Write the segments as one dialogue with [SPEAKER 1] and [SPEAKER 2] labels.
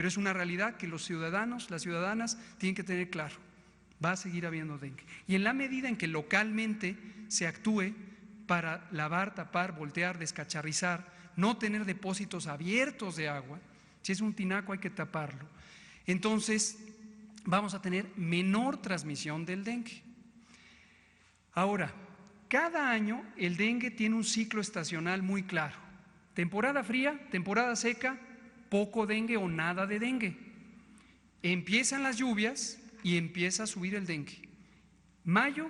[SPEAKER 1] Pero es una realidad que los ciudadanos, las ciudadanas tienen que tener claro, va a seguir habiendo dengue. Y en la medida en que localmente se actúe para lavar, tapar, voltear, descacharrizar, no tener depósitos abiertos de agua, si es un tinaco hay que taparlo, entonces vamos a tener menor transmisión del dengue. Ahora, cada año el dengue tiene un ciclo estacional muy claro. Temporada fría, temporada seca, poco dengue o nada de dengue. Empiezan las lluvias y empieza a subir el dengue. Mayo,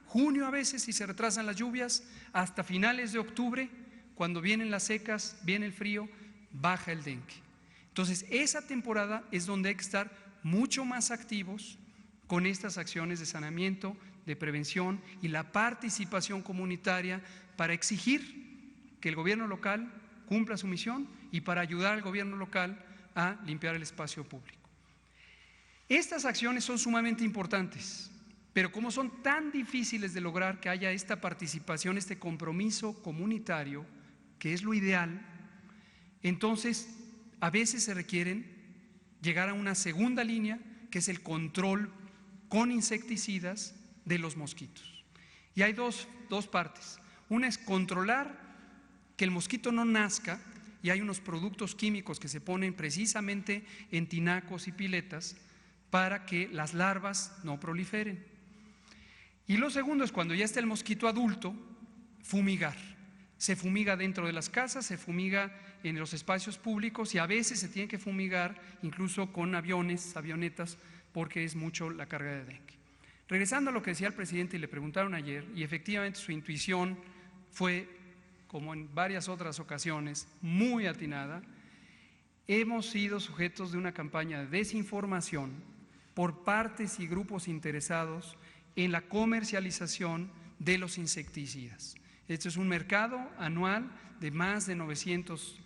[SPEAKER 1] junio a veces, si se retrasan las lluvias, hasta finales de octubre, cuando vienen las secas, viene el frío, baja el dengue. Entonces, esa temporada es donde hay que estar mucho más activos con estas acciones de saneamiento, de prevención y la participación comunitaria para exigir que el gobierno local cumpla su misión y para ayudar al gobierno local a limpiar el espacio público. Estas acciones son sumamente importantes, pero como son tan difíciles de lograr que haya esta participación, este compromiso comunitario, que es lo ideal, entonces a veces se requieren llegar a una segunda línea, que es el control con insecticidas de los mosquitos. Y hay dos partes. Una es controlar que el mosquito no nazca, y hay unos productos químicos que se ponen precisamente en tinacos y piletas para que las larvas no proliferen. Y lo segundo es cuando ya está el mosquito adulto, fumigar. Se fumiga dentro de las casas, se fumiga en los espacios públicos y a veces se tiene que fumigar incluso con aviones, avionetas, porque es mucho la carga de dengue. Regresando a lo que decía el presidente y le preguntaron ayer, y efectivamente su intuición fue, como en varias otras ocasiones, muy atinada, hemos sido sujetos de una campaña de desinformación por partes y grupos interesados en la comercialización de los insecticidas. Este es un mercado anual de más de 900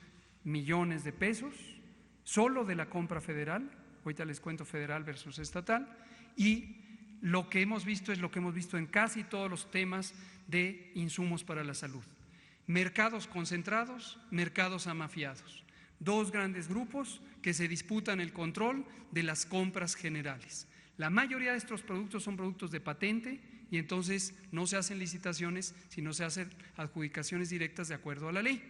[SPEAKER 1] millones de pesos, solo de la compra federal, ahorita les cuento federal versus estatal, y lo que hemos visto es lo que hemos visto en casi todos los temas de insumos para la salud. Mercados concentrados, mercados amafiados. Dos grandes grupos que se disputan el control de las compras generales. La mayoría de estos productos son productos de patente y entonces no se hacen licitaciones, sino se hacen adjudicaciones directas de acuerdo a la ley.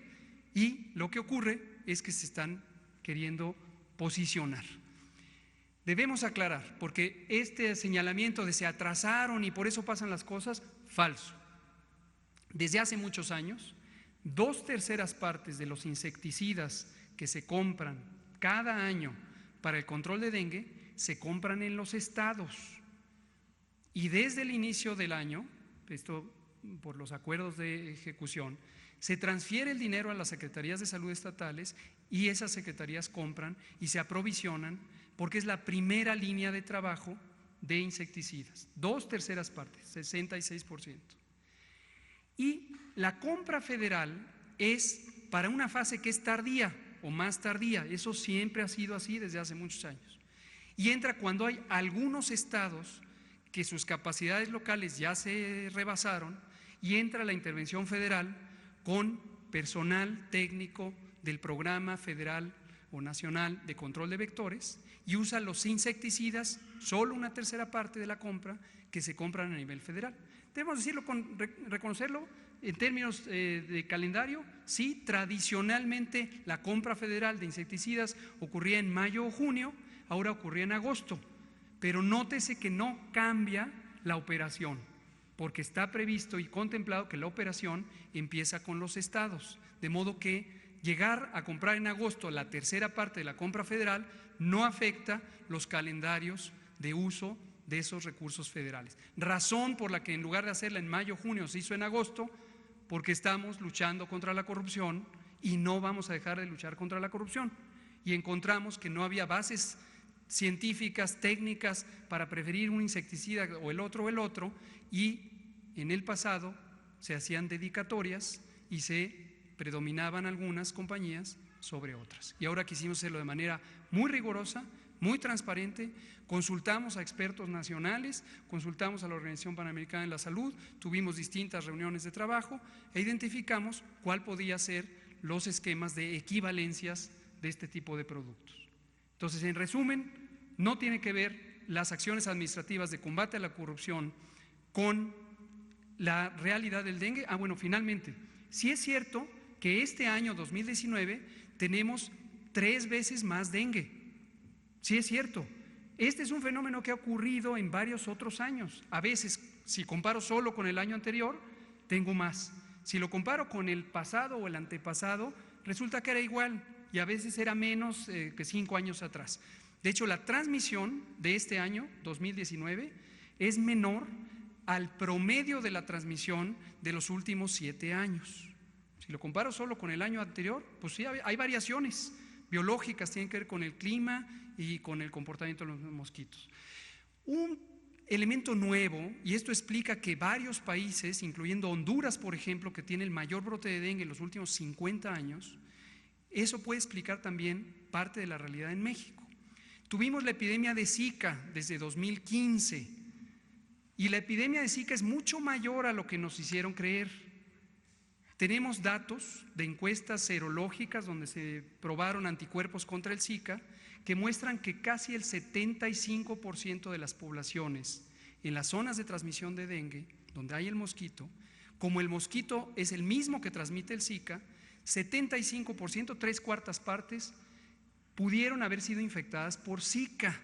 [SPEAKER 1] Y lo que ocurre es que se están queriendo posicionar. Debemos aclarar, porque este señalamiento de se atrasaron y por eso pasan las cosas, falso. Desde hace muchos años, 2/3 partes de los insecticidas que se compran cada año para el control de dengue se compran en los estados. Y desde el inicio del año, esto por los acuerdos de ejecución, se transfiere el dinero a las secretarías de salud estatales y esas secretarías compran y se aprovisionan porque es la primera línea de trabajo de insecticidas. 2/3 partes, 66%. Y la compra federal es para una fase que es tardía o más tardía, eso siempre ha sido así desde hace muchos años. Y entra cuando hay algunos estados que sus capacidades locales ya se rebasaron y entra la intervención federal con personal técnico del programa federal o nacional de control de vectores y usa los insecticidas, solo una tercera parte de la compra que se compran a nivel federal. Debemos decirlo, reconocerlo en términos de calendario, sí, tradicionalmente la compra federal de insecticidas ocurría en mayo o junio, ahora ocurría en agosto, pero nótese que no cambia la operación, porque está previsto y contemplado que la operación empieza con los estados, de modo que llegar a comprar en agosto la tercera parte de la compra federal no afecta los calendarios de uso de esos recursos federales. Razón por la que en lugar de hacerla en mayo o junio se hizo en agosto, porque estamos luchando contra la corrupción y no vamos a dejar de luchar contra la corrupción. Y encontramos que no había bases científicas, técnicas para preferir un insecticida o el otro, y en el pasado se hacían dedicatorias y se predominaban algunas compañías sobre otras. Y ahora quisimos hacerlo de manera muy rigurosa, muy transparente, consultamos a expertos nacionales, consultamos a la Organización Panamericana de la Salud, tuvimos distintas reuniones de trabajo e identificamos cuál podía ser los esquemas de equivalencias de este tipo de productos. Entonces, en resumen, no tiene que ver las acciones administrativas de combate a la corrupción con la realidad del dengue. Bueno, finalmente, sí es cierto que este año 2019 tenemos 3 veces más dengue. Sí es cierto. Este es un fenómeno que ha ocurrido en varios otros años. A veces, si comparo solo con el año anterior, tengo más. Si lo comparo con el pasado o el antepasado, resulta que era igual y a veces era menos que 5 años atrás. De hecho, la transmisión de este año, 2019, es menor al promedio de la transmisión de los últimos 7 años. Si lo comparo solo con el año anterior, pues sí, hay variaciones biológicas, tienen que ver con el clima y con el comportamiento de los mosquitos. Un elemento nuevo, y esto explica que varios países, incluyendo Honduras, por ejemplo, que tiene el mayor brote de dengue en los últimos 50 años, eso puede explicar también parte de la realidad en México. Tuvimos la epidemia de Zika desde 2015, y la epidemia de Zika es mucho mayor a lo que nos hicieron creer. Tenemos datos de encuestas serológicas donde se probaron anticuerpos contra el Zika que muestran que casi el 75% de las poblaciones en las zonas de transmisión de dengue, donde hay el mosquito, como el mosquito es el mismo que transmite el Zika, 75%, 3/4 partes, pudieron haber sido infectadas por Zika.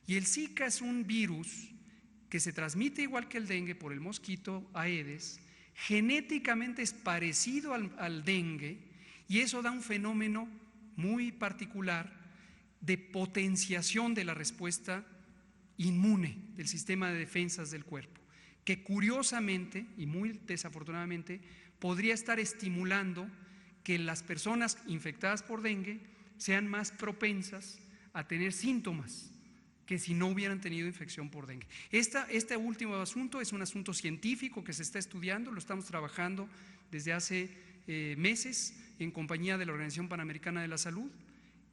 [SPEAKER 1] Y el Zika es un virus que se transmite igual que el dengue por el mosquito Aedes, genéticamente es parecido al dengue, y eso da un fenómeno muy particular de potenciación de la respuesta inmune del sistema de defensas del cuerpo, que curiosamente y muy desafortunadamente podría estar estimulando que las personas infectadas por dengue sean más propensas a tener síntomas que si no hubieran tenido infección por dengue. Este último asunto es un asunto científico que se está estudiando, lo estamos trabajando desde hace meses en compañía de la Organización Panamericana de la Salud.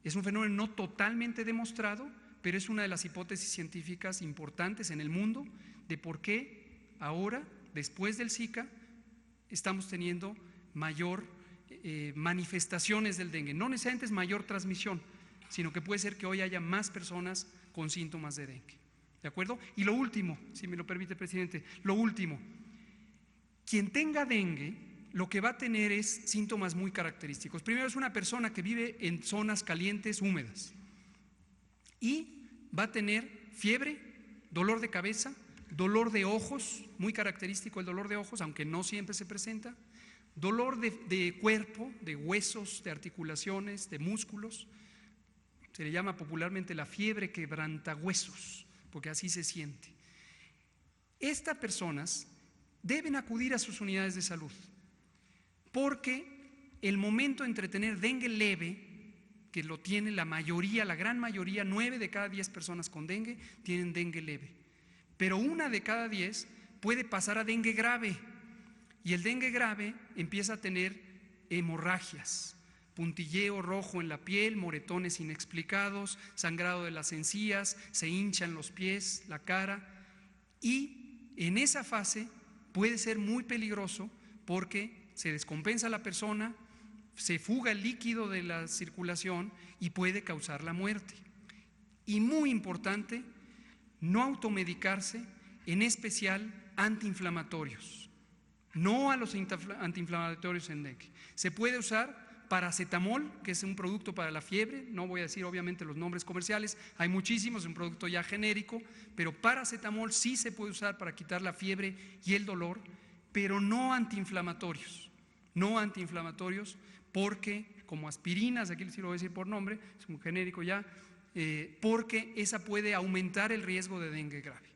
[SPEAKER 1] Es un fenómeno no totalmente demostrado, pero es una de las hipótesis científicas importantes en el mundo de por qué ahora, después del Zika, estamos teniendo mayor manifestaciones del dengue. No necesariamente es mayor transmisión, sino que puede ser que hoy haya más personas con síntomas de dengue. ¿De acuerdo? Y lo último, si me lo permite, presidente, lo último, quien tenga dengue, lo que va a tener es síntomas muy característicos. Primero, es una persona que vive en zonas calientes, húmedas, y va a tener fiebre, dolor de cabeza, dolor de ojos, muy característico el dolor de ojos, aunque no siempre se presenta, dolor de cuerpo, de huesos, de articulaciones, de músculos. Se le llama popularmente la fiebre quebrantahuesos, porque así se siente. Estas personas deben acudir a sus unidades de salud, porque el momento entre tener dengue leve, que lo tiene la mayoría, la gran mayoría, 9 de cada 10 personas con dengue tienen dengue leve, pero 1 de cada 10 puede pasar a dengue grave, y el dengue grave empieza a tener hemorragias, puntilleo rojo en la piel, moretones inexplicados, sangrado de las encías, se hinchan los pies, la cara, y en esa fase puede ser muy peligroso porque se descompensa la persona, se fuga el líquido de la circulación y puede causar la muerte. Y muy importante, no automedicarse, en especial antiinflamatorios, no a los antiinflamatorios en dengue. Se puede usar paracetamol, que es un producto para la fiebre, no voy a decir obviamente los nombres comerciales, hay muchísimos, es un producto ya genérico, pero paracetamol sí se puede usar para quitar la fiebre y el dolor, pero no antiinflamatorios, porque como aspirinas, aquí sí lo voy a decir por nombre, es un genérico ya, porque esa puede aumentar el riesgo de dengue grave.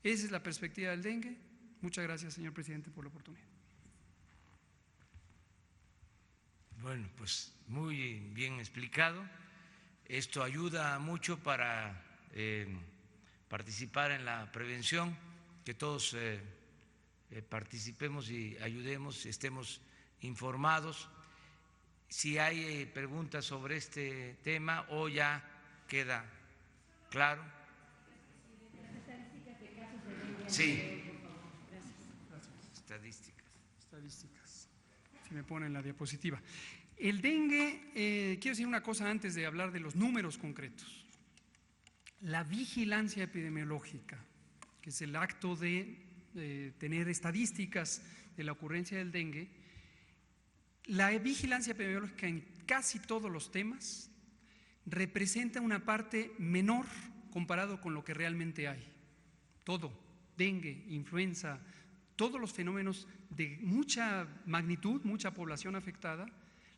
[SPEAKER 1] Esa es la perspectiva del dengue. Muchas gracias, señor presidente, por la oportunidad.
[SPEAKER 2] Bueno, pues muy bien explicado. Esto ayuda mucho para participar en la prevención, que todos participemos y ayudemos, estemos informados. Si hay preguntas sobre este tema o ya queda claro. Sí. Estadísticas.
[SPEAKER 1] Si me ponen la diapositiva. El dengue, quiero decir una cosa antes de hablar de los números concretos. La vigilancia epidemiológica, que es el acto de tener estadísticas de la ocurrencia del dengue, la vigilancia epidemiológica en casi todos los temas representa una parte menor comparado con lo que realmente hay. Todo, dengue, influenza, todos los fenómenos de mucha magnitud, mucha población afectada,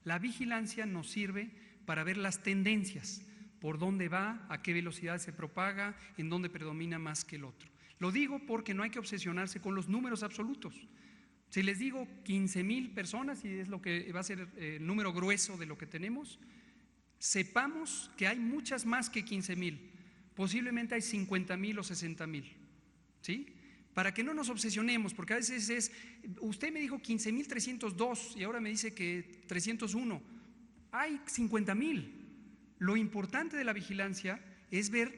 [SPEAKER 1] la vigilancia nos sirve para ver las tendencias, por dónde va, a qué velocidad se propaga, en dónde predomina más que el otro. Lo digo porque no hay que obsesionarse con los números absolutos. Si les digo 15,000 personas, y es lo que va a ser el número grueso de lo que tenemos, sepamos que hay muchas más que 15,000, posiblemente hay 50,000 o 60,000, ¿sí? Para que no nos obsesionemos, porque a veces es, usted me dijo 15,302 y ahora me dice que 301, hay 50,000. Lo importante de la vigilancia es ver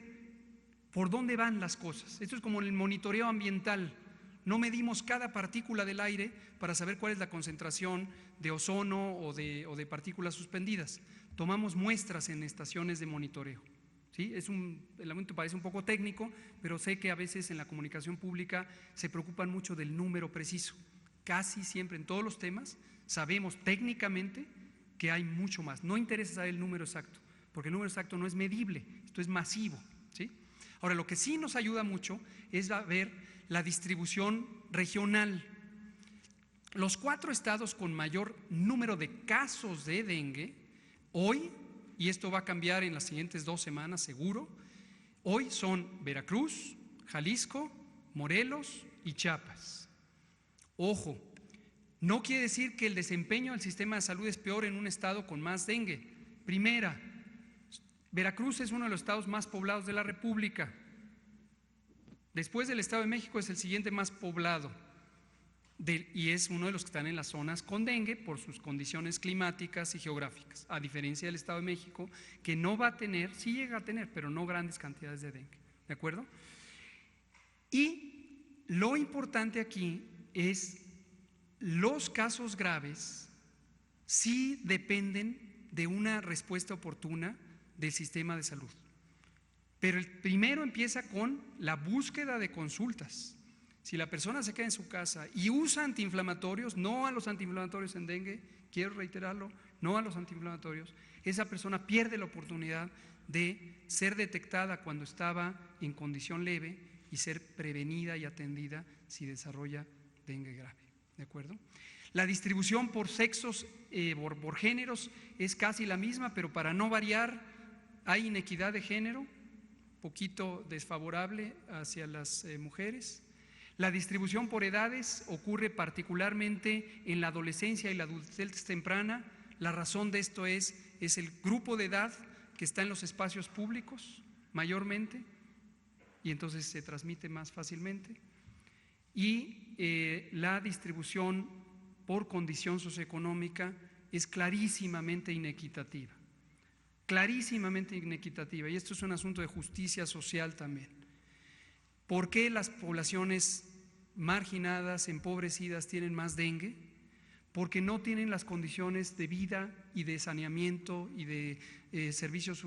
[SPEAKER 1] por dónde van las cosas. Esto es como el monitoreo ambiental. No medimos cada partícula del aire para saber cuál es la concentración de ozono o de partículas suspendidas. Tomamos muestras en estaciones de monitoreo. ¿Sí? El elemento parece un poco técnico, pero sé que a veces en la comunicación pública se preocupan mucho del número preciso. Casi siempre en todos los temas sabemos técnicamente que hay mucho más. No interesa saber el número exacto, porque el número exacto no es medible, esto es masivo, ¿sí? Ahora, lo que sí nos ayuda mucho es a ver la distribución regional. Los 4 estados con mayor número de casos de dengue, hoy, y esto va a cambiar en las siguientes 2 semanas seguro, hoy son Veracruz, Jalisco, Morelos y Chiapas. Ojo, no quiere decir que el desempeño del sistema de salud es peor en un estado con más dengue. Primera, Veracruz es uno de los estados más poblados de la República. Después del Estado de México es el siguiente más poblado y es uno de los que están en las zonas con dengue por sus condiciones climáticas y geográficas, a diferencia del Estado de México, que no va a tener, sí llega a tener, pero no grandes cantidades de dengue, ¿de acuerdo? Y lo importante aquí es los casos graves sí dependen de una respuesta oportuna del sistema de salud. Pero el primero empieza con la búsqueda de consultas. Si la persona se queda en su casa y usa antiinflamatorios, no a los antiinflamatorios en dengue, quiero reiterarlo, no a los antiinflamatorios, esa persona pierde la oportunidad de ser detectada cuando estaba en condición leve y ser prevenida y atendida si desarrolla dengue grave, ¿de acuerdo? La distribución por sexos, por géneros es casi la misma, pero para no variar hay inequidad de género, poquito desfavorable hacia las mujeres. La distribución por edades ocurre particularmente en la adolescencia y la adultez temprana. La razón de esto es el grupo de edad que está en los espacios públicos mayormente y entonces se transmite más fácilmente. Y la distribución por condición socioeconómica es clarísimamente inequitativa. Clarísimamente inequitativa, y esto es un asunto de justicia social también. ¿Por qué las poblaciones marginadas, empobrecidas, tienen más dengue? Porque no tienen las condiciones de vida y de saneamiento y de servicios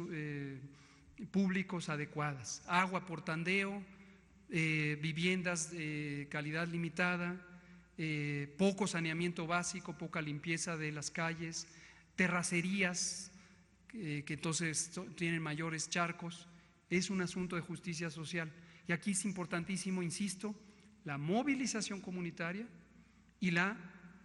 [SPEAKER 1] públicos adecuadas. Agua por tandeo, viviendas de calidad limitada, poco saneamiento básico, poca limpieza de las calles, terracerías que entonces tienen mayores charcos. Es un asunto de justicia social. Y aquí es importantísimo, insisto, la movilización comunitaria y la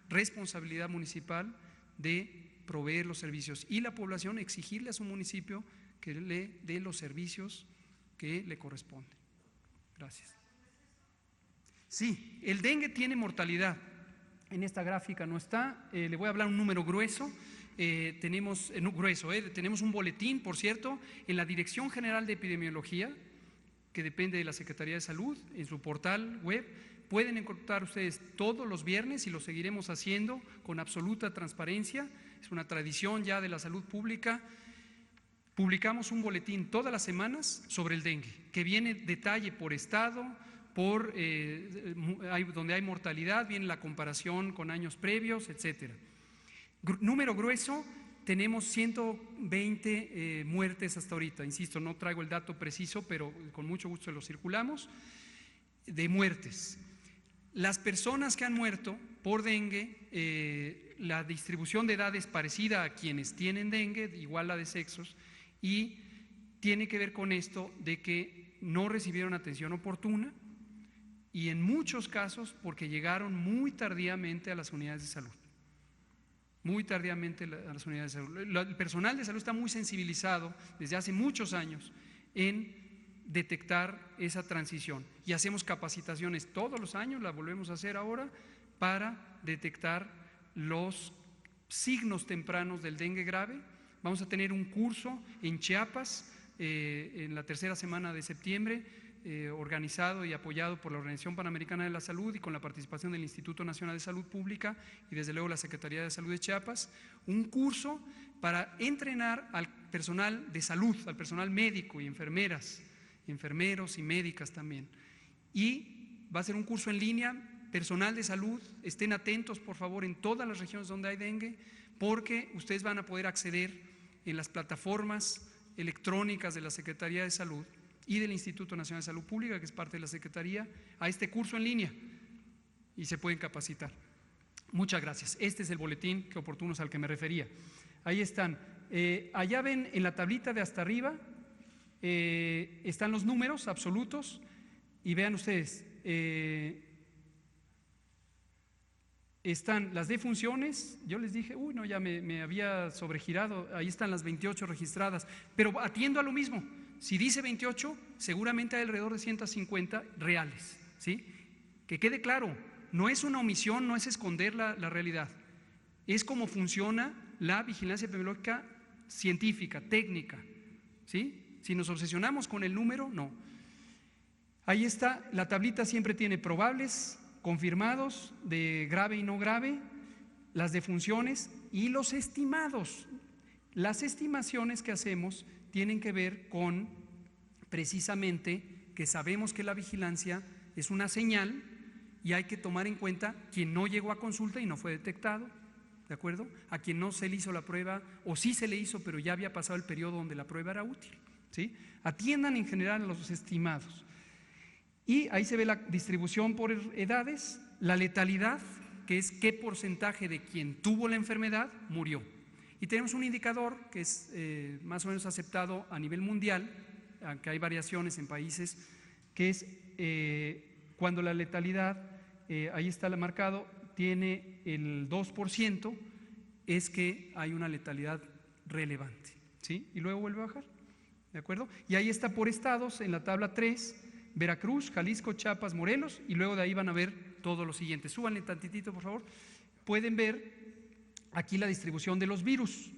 [SPEAKER 1] responsabilidad municipal de proveer los servicios y la población exigirle a su municipio que le dé los servicios que le corresponden. Gracias. Sí, el dengue tiene mortalidad. En esta gráfica no está, le voy a hablar un número grueso. Tenemos un boletín, por cierto, en la Dirección General de Epidemiología, que depende de la Secretaría de Salud, en su portal web. Pueden encontrar ustedes todos los viernes y lo seguiremos haciendo con absoluta transparencia. Es una tradición ya de la salud pública. Publicamos un boletín todas las semanas sobre el dengue, que viene detalle por estado, donde hay mortalidad, viene la comparación con años previos, etcétera. Número grueso, tenemos 120 muertes hasta ahorita. Insisto, no traigo el dato preciso, pero con mucho gusto lo circulamos, de muertes. Las personas que han muerto por dengue, la distribución de edad es parecida a quienes tienen dengue, igual la de sexos, y tiene que ver con esto de que no recibieron atención oportuna y en muchos casos porque llegaron muy tardíamente a las unidades de salud. Muy tardíamente a las unidades de salud. El personal de salud está muy sensibilizado desde hace muchos años en detectar esa transición y hacemos capacitaciones todos los años, la volvemos a hacer ahora, para detectar los signos tempranos del dengue grave. Vamos a tener un curso en Chiapas en la tercera semana de septiembre, organizado y apoyado por la Organización Panamericana de la Salud y con la participación del Instituto Nacional de Salud Pública y desde luego la Secretaría de Salud de Chiapas, un curso para entrenar al personal de salud, al personal médico y enfermeras, enfermeros y médicas también. Y va a ser un curso en línea, personal de salud, estén atentos por favor en todas las regiones donde hay dengue, porque ustedes van a poder acceder en las plataformas electrónicas de la Secretaría de Salud y del Instituto Nacional de Salud Pública, que es parte de la Secretaría, a este curso en línea y se pueden capacitar. Muchas gracias. Este es el boletín que oportunos al que me refería. Ahí están. Allá ven en la tablita de hasta arriba, están los números absolutos y vean ustedes, están las defunciones. Yo les dije, uy, no, ya me había sobregirado, ahí están las 28 registradas, pero atiendo a lo mismo. Si dice 28, seguramente hay alrededor de 150 reales, ¿sí? Que quede claro, no es una omisión, no es esconder la realidad, es cómo funciona la vigilancia epidemiológica científica, técnica, ¿sí? Si nos obsesionamos con el número, no. Ahí está, la tablita siempre tiene probables, confirmados, de grave y no grave, las defunciones y los estimados. Las estimaciones que hacemos tienen que ver con precisamente que sabemos que la vigilancia es una señal y hay que tomar en cuenta quien no llegó a consulta y no fue detectado, ¿de acuerdo? A quien no se le hizo la prueba o sí se le hizo pero ya había pasado el periodo donde la prueba era útil, ¿sí? Atiendan en general a los estimados. Y ahí se ve la distribución por edades, la letalidad, que es qué porcentaje de quien tuvo la enfermedad murió. Y tenemos un indicador que es más o menos aceptado a nivel mundial, aunque hay variaciones en países, que es cuando la letalidad, ahí está marcado, tiene el 2%, es que hay una letalidad relevante, ¿sí? Y luego vuelve a bajar, ¿de acuerdo? Y ahí está por estados en la tabla 3, Veracruz, Jalisco, Chiapas, Morelos, y luego de ahí van a ver todo lo siguiente. Súbanle tantitito, por favor. Pueden ver aquí la distribución de los virus.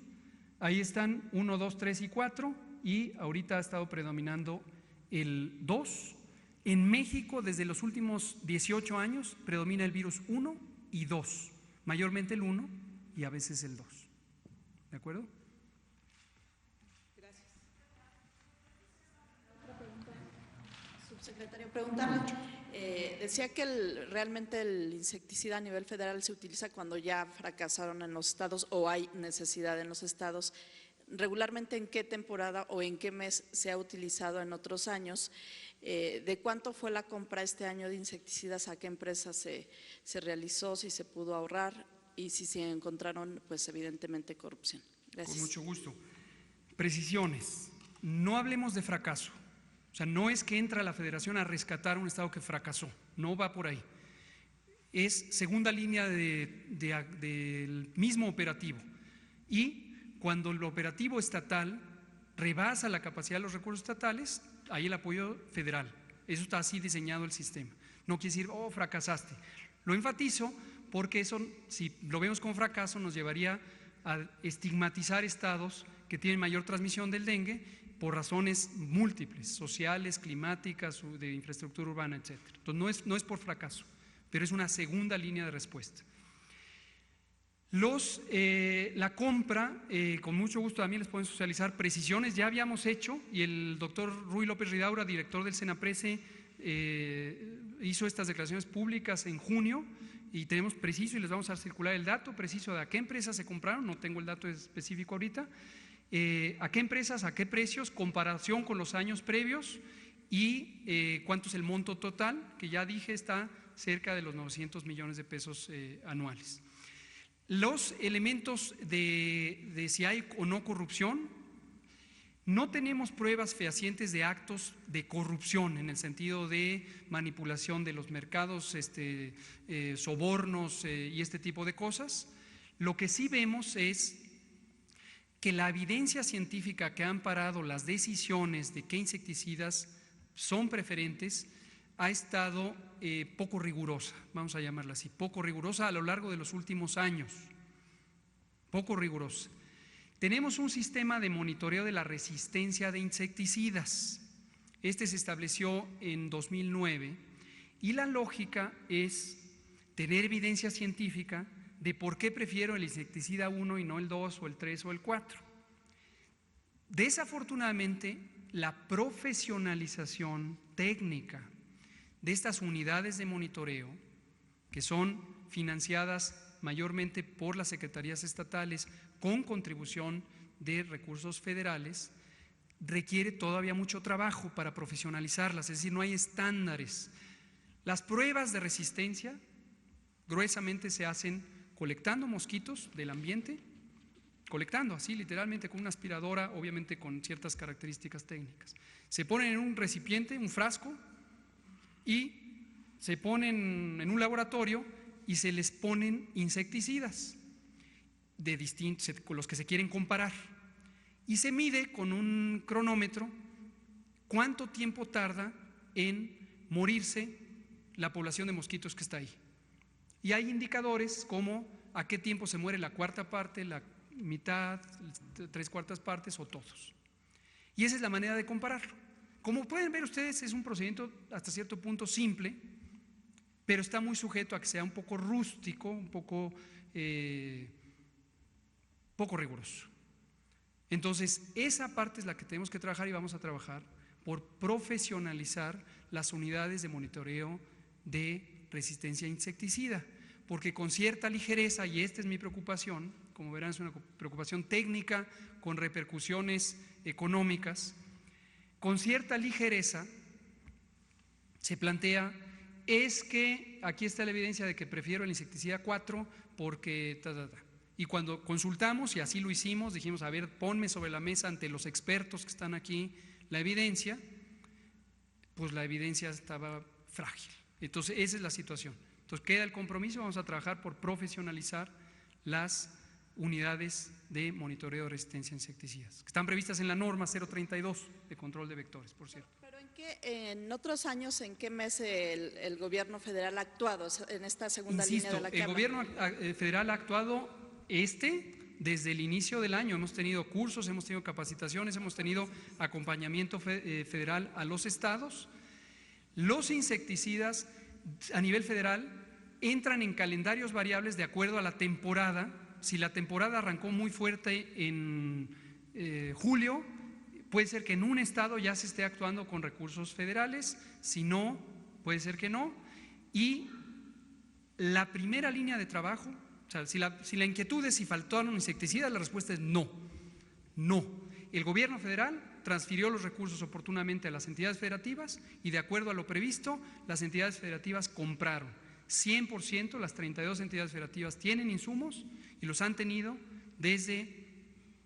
[SPEAKER 1] Ahí están 1, 2, 3 y 4 y ahorita ha estado predominando el 2. En México, desde los últimos 18 años, predomina el virus 1 y 2, mayormente el 1 y a veces el 2. ¿De acuerdo?
[SPEAKER 3] Gracias. Otra pregunta. Subsecretario, preguntarle. Decía que realmente el insecticida a nivel federal se utiliza cuando ya fracasaron en los estados o hay necesidad en los estados. Regularmente, ¿en qué temporada o en qué mes se ha utilizado en otros años? ¿De cuánto fue la compra este año de insecticidas? ¿A qué empresa se realizó? ¿Si se pudo ahorrar? Y si se encontraron, pues evidentemente, corrupción. Gracias.
[SPEAKER 1] Con mucho gusto. Precisiones. No hablemos de fracaso. O sea, no es que entra la Federación a rescatar un estado que fracasó, no va por ahí. Es segunda línea del mismo operativo. Y cuando el operativo estatal rebasa la capacidad de los recursos estatales, hay el apoyo federal. Eso está así diseñado el sistema. No quiere decir, oh, fracasaste. Lo enfatizo porque eso, si lo vemos como fracaso, nos llevaría a estigmatizar estados que tienen mayor transmisión del dengue por razones múltiples, sociales, climáticas, de infraestructura urbana, etc. Entonces no es por fracaso, pero es una segunda línea de respuesta. La compra, con mucho gusto también les pueden socializar precisiones, ya habíamos hecho, y el doctor Ruy López Ridaura, director del Senaprese, hizo estas declaraciones públicas en junio, y tenemos preciso, y les vamos a circular el dato preciso de a qué empresas se compraron, no tengo el dato específico ahorita, a qué empresas, a qué precios, comparación con los años previos y cuánto es el monto total, que ya dije está cerca de los 900 millones de pesos anuales. Los elementos de si hay o no corrupción, no tenemos pruebas fehacientes de actos de corrupción en el sentido de manipulación de los mercados, sobornos y este tipo de cosas. Lo que sí vemos es que la evidencia científica que ha amparado las decisiones de qué insecticidas son preferentes ha estado poco rigurosa, vamos a llamarla así, poco rigurosa a lo largo de los últimos años, poco rigurosa. Tenemos un sistema de monitoreo de la resistencia de insecticidas. Este se estableció en 2009 y la lógica es tener evidencia científica de por qué prefiero el insecticida 1 y no el 2 o el 3 o el 4. Desafortunadamente, la profesionalización técnica de estas unidades de monitoreo, que son financiadas mayormente por las secretarías estatales con contribución de recursos federales, requiere todavía mucho trabajo para profesionalizarlas, es decir, no hay estándares. Las pruebas de resistencia gruesamente se hacen colectando mosquitos del ambiente, colectando así literalmente con una aspiradora, obviamente con ciertas características técnicas. Se ponen en un recipiente, un frasco, y se ponen en un laboratorio y se les ponen insecticidas de distintos, con los que se quieren comparar, y se mide con un cronómetro cuánto tiempo tarda en morirse la población de mosquitos que está ahí. Y hay indicadores como a qué tiempo se muere la cuarta parte, la mitad, 3/4 partes o todos. Y esa es la manera de compararlo. Como pueden ver ustedes, es un procedimiento hasta cierto punto simple, pero está muy sujeto a que sea un poco rústico, un poco riguroso. Entonces, esa parte es la que tenemos que trabajar y vamos a trabajar por profesionalizar las unidades de monitoreo de resistencia a insecticida, porque con cierta ligereza, y esta es mi preocupación, como verán es una preocupación técnica con repercusiones económicas, con cierta ligereza se plantea, es que aquí está la evidencia de que prefiero el insecticida 4 porque Y cuando consultamos, y así lo hicimos, dijimos, a ver, ponme sobre la mesa ante los expertos que están aquí la evidencia, pues la evidencia estaba frágil. Entonces, esa es la situación. Entonces, queda el compromiso, vamos a trabajar por profesionalizar las unidades de monitoreo de resistencia a insecticidas, que están previstas en la norma 032 de control de vectores, por cierto.
[SPEAKER 3] Pero en otros años, ¿en qué mes el gobierno federal ha actuado en esta segunda línea de la Cámara?
[SPEAKER 1] El gobierno federal ha actuado desde el inicio del año. Hemos tenido cursos, hemos tenido capacitaciones, hemos tenido acompañamiento federal a los estados. Los insecticidas a nivel federal entran en calendarios variables de acuerdo a la temporada. Si la temporada arrancó muy fuerte en julio, puede ser que en un estado ya se esté actuando con recursos federales, si no, puede ser que no. Y la primera línea de trabajo, o sea, si la inquietud es si faltaron insecticidas, la respuesta es no, no. El gobierno federal transfirió los recursos oportunamente a las entidades federativas y de acuerdo a lo previsto, las entidades federativas compraron. 100%, las 32 entidades federativas tienen insumos y los han tenido desde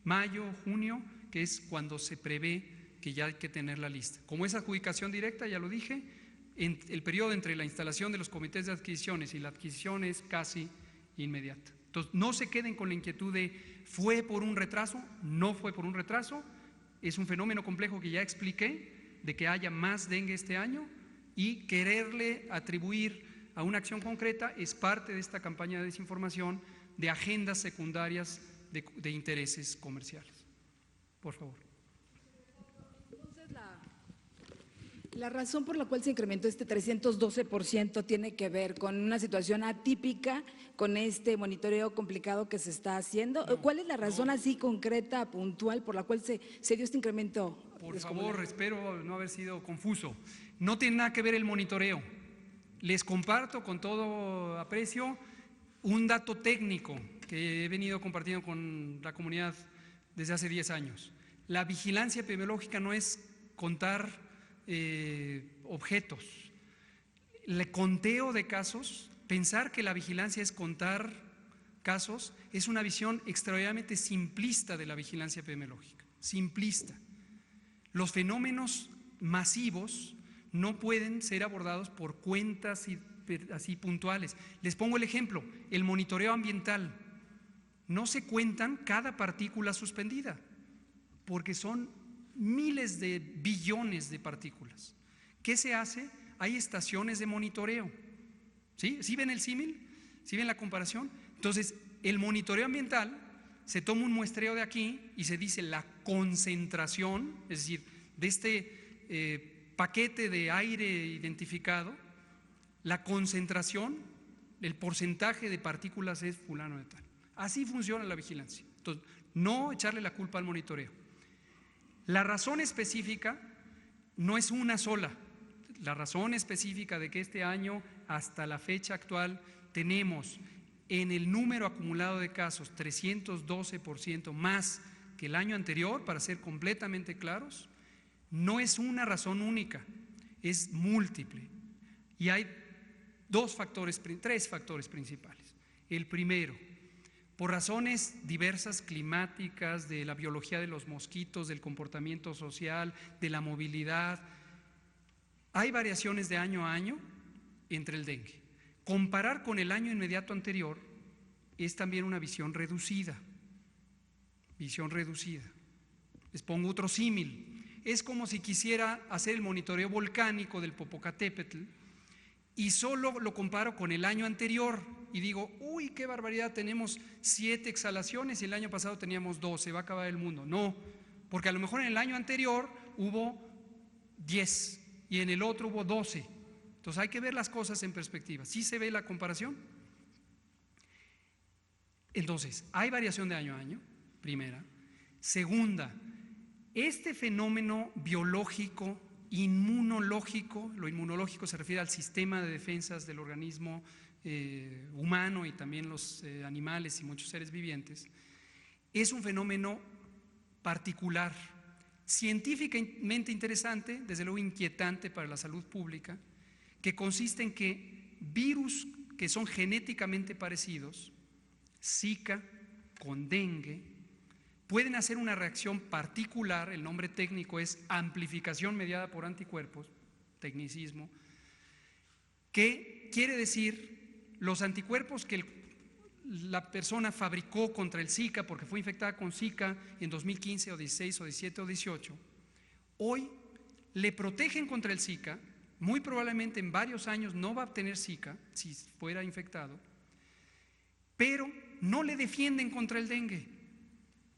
[SPEAKER 1] mayo, junio, que es cuando se prevé que ya hay que tener la lista. Como es adjudicación directa, ya lo dije, el periodo entre la instalación de los comités de adquisiciones y la adquisición es casi inmediata. Entonces, no se queden con la inquietud de ¿fue por un retraso? No fue por un retraso, es un fenómeno complejo que ya expliqué, de que haya más dengue este año, y quererle atribuir a una acción concreta es parte de esta campaña de desinformación de agendas secundarias de intereses comerciales. Por favor.
[SPEAKER 4] Entonces, la razón por la cual se incrementó este 312% tiene que ver con una situación atípica, con este monitoreo complicado que se está haciendo. ¿Cuál es la razón así concreta, puntual, por la cual se dio este incremento?
[SPEAKER 1] Por favor, espero no haber sido confuso. No tiene nada que ver el monitoreo. Les comparto con todo aprecio un dato técnico que he venido compartiendo con la comunidad desde hace 10 años. La vigilancia epidemiológica no es contar objetos. El conteo de casos, pensar que la vigilancia es contar casos, es una visión extraordinariamente simplista de la vigilancia epidemiológica, simplista. Los fenómenos masivos no pueden ser abordados por cuentas así puntuales. Les pongo el ejemplo, el monitoreo ambiental. No se cuentan cada partícula suspendida, porque son miles de billones de partículas. ¿Qué se hace? Hay estaciones de monitoreo. ¿Sí? ¿Sí ven el símil? ¿Sí ven la comparación? Entonces, el monitoreo ambiental, se toma un muestreo de aquí y se dice la concentración, es decir, de este paquete de aire identificado, la concentración, el porcentaje de partículas es fulano de tal. Así funciona la vigilancia. Entonces, no echarle la culpa al monitoreo. La razón específica no es una sola. La razón específica de que este año, hasta la fecha actual, tenemos en el número acumulado de casos 312% más que el año anterior, para ser completamente claros, no es una razón única, es múltiple. Y hay tres factores principales. El primero, por razones diversas climáticas, de la biología de los mosquitos, del comportamiento social, de la movilidad, hay variaciones de año a año entre el dengue. Comparar con el año inmediato anterior es también una visión reducida. Les pongo otro símil. Es como si quisiera hacer el monitoreo volcánico del Popocatépetl y solo lo comparo con el año anterior y digo, uy, qué barbaridad, tenemos 7 exhalaciones y el año pasado teníamos 12, va a acabar el mundo. No, porque a lo mejor en el año anterior hubo 10 y en el otro hubo 12. Entonces hay que ver las cosas en perspectiva. ¿Sí se ve la comparación? Entonces, hay variación de año a año, primera. Segunda, este fenómeno biológico, inmunológico, lo inmunológico se refiere al sistema de defensas del organismo humano y también los animales y muchos seres vivientes, es un fenómeno particular, científicamente interesante, desde luego inquietante para la salud pública, que consiste en que virus que son genéticamente parecidos, Zika con dengue, pueden hacer una reacción particular, el nombre técnico es amplificación mediada por anticuerpos, tecnicismo, que quiere decir los anticuerpos que la persona fabricó contra el Zika porque fue infectada con Zika en 2015 o 16 o 17 o 18, hoy le protegen contra el Zika, muy probablemente en varios años no va a tener Zika si fuera infectado, pero no le defienden contra el dengue.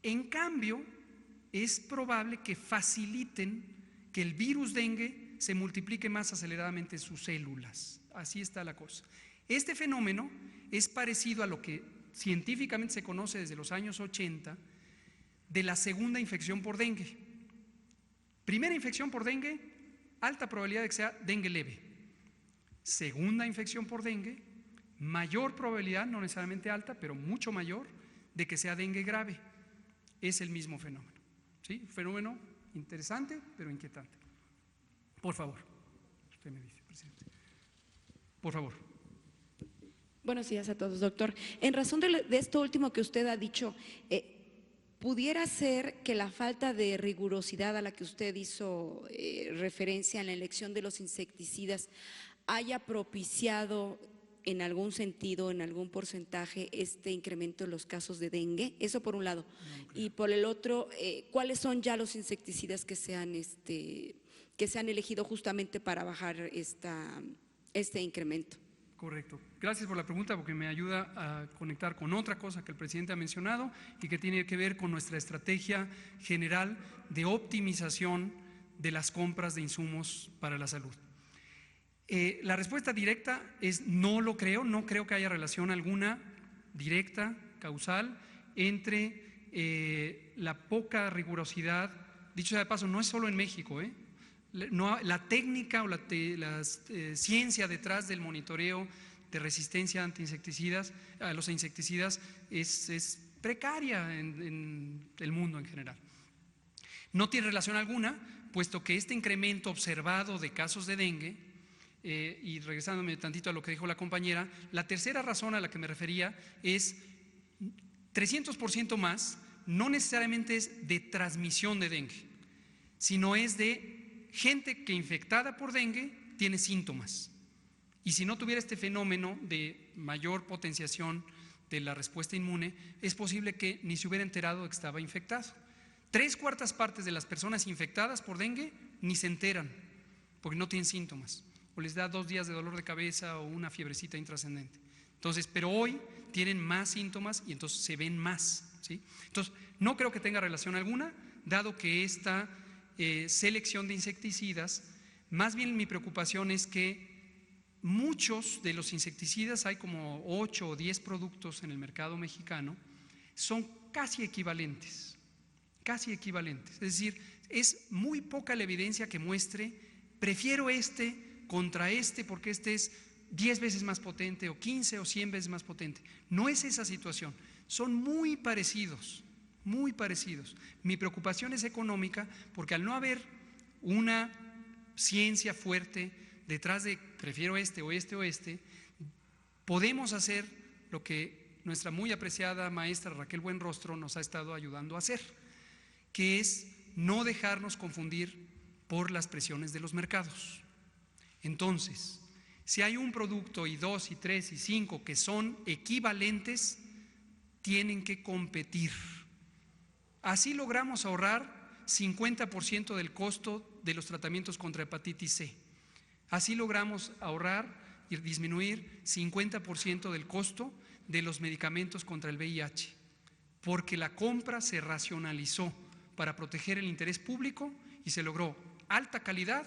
[SPEAKER 1] En cambio, es probable que faciliten que el virus dengue se multiplique más aceleradamente en sus células. Así está la cosa. Este fenómeno es parecido a lo que científicamente se conoce desde los años 80 de la segunda infección por dengue. Primera infección por dengue, alta probabilidad de que sea dengue leve. Segunda infección por dengue, mayor probabilidad, no necesariamente alta, pero mucho mayor, de que sea dengue grave. Es el mismo fenómeno. ¿Sí? Un fenómeno interesante, pero inquietante. Por favor, usted me dice, presidente. Por favor.
[SPEAKER 4] Buenos días a todos, doctor. En razón de esto último que usted ha dicho, ¿pudiera ser que la falta de rigurosidad a la que usted hizo referencia en la elección de los insecticidas haya propiciado en algún sentido, en algún porcentaje, este incremento en los casos de dengue? Eso por un lado. Y por el otro, ¿cuáles son ya los insecticidas que se han elegido justamente para bajar este incremento?
[SPEAKER 1] Correcto. Gracias por la pregunta porque me ayuda a conectar con otra cosa que el presidente ha mencionado y que tiene que ver con nuestra estrategia general de optimización de las compras de insumos para la salud. La respuesta directa es no lo creo, no creo que haya relación alguna directa, causal, entre la poca rigurosidad. Dicho sea de paso, no es solo en México, la técnica o la ciencia detrás del monitoreo de resistencia a los insecticidas es precaria en el mundo en general. No tiene relación alguna, puesto que este incremento observado de casos de dengue, y regresándome tantito a lo que dijo la compañera, la tercera razón a la que me refería es 300% más, no necesariamente es de transmisión de dengue, sino es de gente que infectada por dengue tiene síntomas. Y si no tuviera este fenómeno de mayor potenciación de la respuesta inmune, es posible que ni se hubiera enterado de que estaba infectado. 3/4 partes de las personas infectadas por dengue ni se enteran, porque no tienen síntomas, o les da 2 días de dolor de cabeza o una fiebrecita intrascendente. Entonces, pero hoy tienen más síntomas y entonces se ven más, ¿sí? Entonces, no creo que tenga relación alguna, dado que esta selección de insecticidas, más bien mi preocupación es que muchos de los insecticidas, hay como 8 o 10 productos en el mercado mexicano, son casi equivalentes, es decir, es muy poca la evidencia que muestre, prefiero este contra este porque este es 10 veces más potente o 15 o 100 veces más potente. No es esa situación, son muy parecidos, muy parecidos. Mi preocupación es económica porque al no haber una ciencia fuerte detrás de prefiero este o este o este, podemos hacer lo que nuestra muy apreciada maestra Raquel Buenrostro nos ha estado ayudando a hacer, que es no dejarnos confundir por las presiones de los mercados. Entonces, si hay un producto y 2 y 3 y 5 que son equivalentes, tienen que competir. Así logramos ahorrar 50% del costo de los tratamientos contra hepatitis C. Así logramos ahorrar y disminuir 50% del costo de los medicamentos contra el VIH, porque la compra se racionalizó para proteger el interés público y se logró alta calidad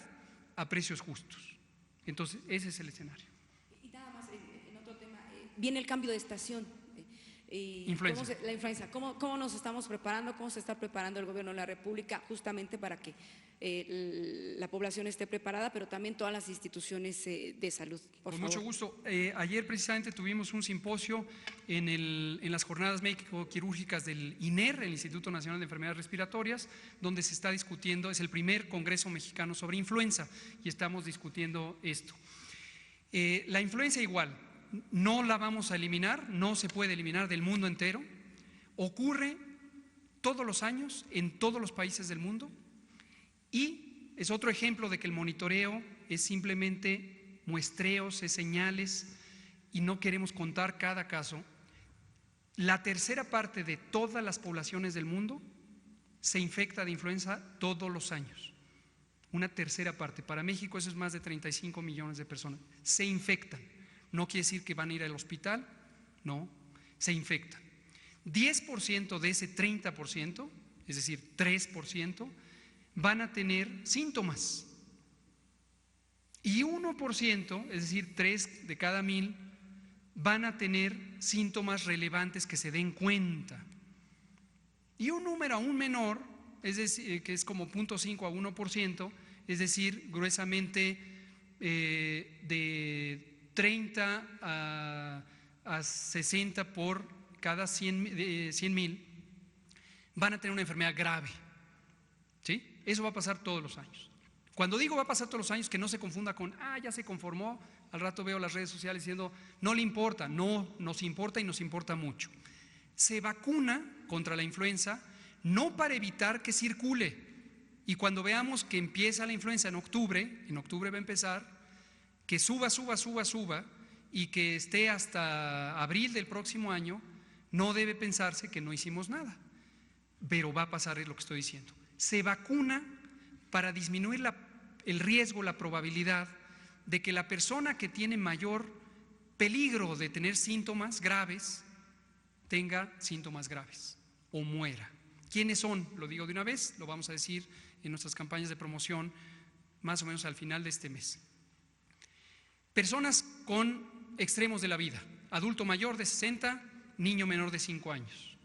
[SPEAKER 1] a precios justos. Entonces, ese es el escenario.
[SPEAKER 4] Y nada más, en otro tema, viene el cambio de estación.
[SPEAKER 1] Influenza.
[SPEAKER 4] La influenza. ¿Cómo nos estamos preparando? ¿Cómo se está preparando el gobierno de la República justamente para que la población esté preparada, pero también todas las instituciones de salud? Por favor.
[SPEAKER 1] Mucho gusto. Ayer precisamente tuvimos un simposio en las jornadas médico-quirúrgicas del INER, el Instituto Nacional de Enfermedades Respiratorias, donde se está discutiendo, es el primer congreso mexicano sobre influenza y estamos discutiendo esto. La influenza igual. No la vamos a eliminar, no se puede eliminar del mundo entero. Ocurre todos los años en todos los países del mundo y es otro ejemplo de que el monitoreo es simplemente muestreos, es señales y no queremos contar cada caso. La tercera parte de todas las poblaciones del mundo se infecta de influenza todos los años. Una tercera parte. Para México eso es más de 35 millones de personas. Se infectan. No quiere decir que van a ir al hospital, no, se infectan. 10% de ese 30%, es decir, 3%, van a tener síntomas. Y 1%, es decir, 3 de cada 1000, van a tener síntomas relevantes que se den cuenta. Y un número aún menor, es decir, que es como 0.5 a 1%, es decir, gruesamente de 30 a 60 por cada 100,000 van a tener una enfermedad grave, ¿sí? Eso va a pasar todos los años. Cuando digo va a pasar todos los años, que no se confunda con, ya se conformó, al rato veo las redes sociales diciendo, no le importa. No, nos importa y nos importa mucho. Se vacuna contra la influenza no para evitar que circule, y cuando veamos que empieza la influenza en octubre va a empezar, que suba y que esté hasta abril del próximo año, no debe pensarse que no hicimos nada, pero va a pasar lo que estoy diciendo. Se vacuna para disminuir el riesgo, la probabilidad de que la persona que tiene mayor peligro de tener síntomas graves tenga síntomas graves o muera. ¿Quiénes son? Lo digo de una vez, lo vamos a decir en nuestras campañas de promoción más o menos al final de este mes. Personas con extremos de la vida, adulto mayor de 60, niño menor de 5 años.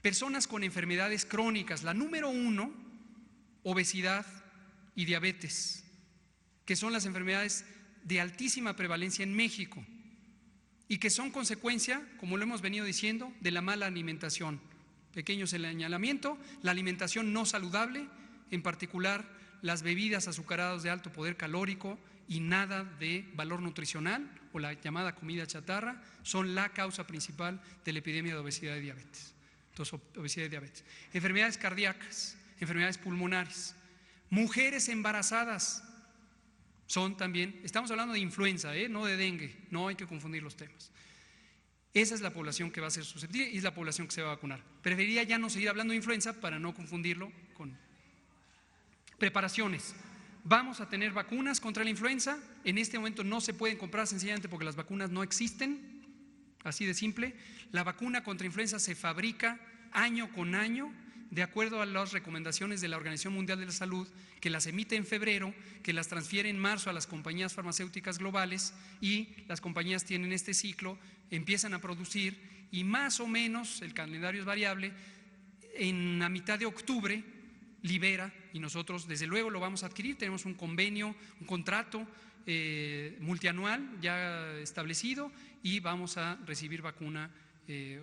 [SPEAKER 1] Personas con enfermedades crónicas, la número 1, obesidad, y diabetes, que son las enfermedades de altísima prevalencia en México y que son consecuencia, como lo hemos venido diciendo, de la mala alimentación. Pequeño señalamiento: la alimentación no saludable, en particular las bebidas azucaradas de alto poder calórico y nada de valor nutricional, o la llamada comida chatarra, son la causa principal de la epidemia de obesidad y diabetes. Entonces, obesidad y diabetes. Enfermedades cardíacas, enfermedades pulmonares, mujeres embarazadas son también, estamos hablando de influenza, no de dengue, no hay que confundir los temas. Esa es la población que va a ser susceptible y es la población que se va a vacunar. Preferiría ya no seguir hablando de influenza para no confundirlo con preparaciones. Vamos a tener vacunas contra la influenza. En este momento no se pueden comprar sencillamente porque las vacunas no existen, así de simple. La vacuna contra influenza se fabrica año con año de acuerdo a las recomendaciones de la Organización Mundial de la Salud, que las emite en febrero, que las transfiere en marzo a las compañías farmacéuticas globales, y las compañías tienen este ciclo, empiezan a producir y más o menos, el calendario es variable, en la mitad de octubre libera, y nosotros desde luego lo vamos a adquirir. Tenemos un convenio, un contrato multianual ya establecido y vamos a recibir vacuna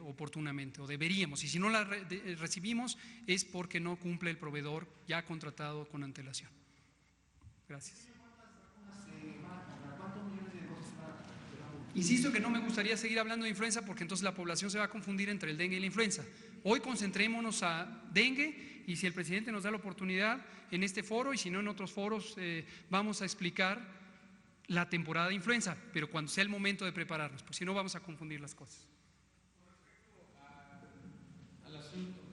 [SPEAKER 1] oportunamente, o deberíamos, y si no la recibimos es porque no cumple el proveedor ya contratado con antelación. Gracias. Insisto que no me gustaría seguir hablando de influenza porque entonces la población se va a confundir entre el dengue y la influenza. Hoy concentrémonos a dengue, y si el presidente nos da la oportunidad en este foro y si no en otros foros vamos a explicar la temporada de influenza, pero cuando sea el momento de prepararnos, pues si no vamos a confundir las cosas.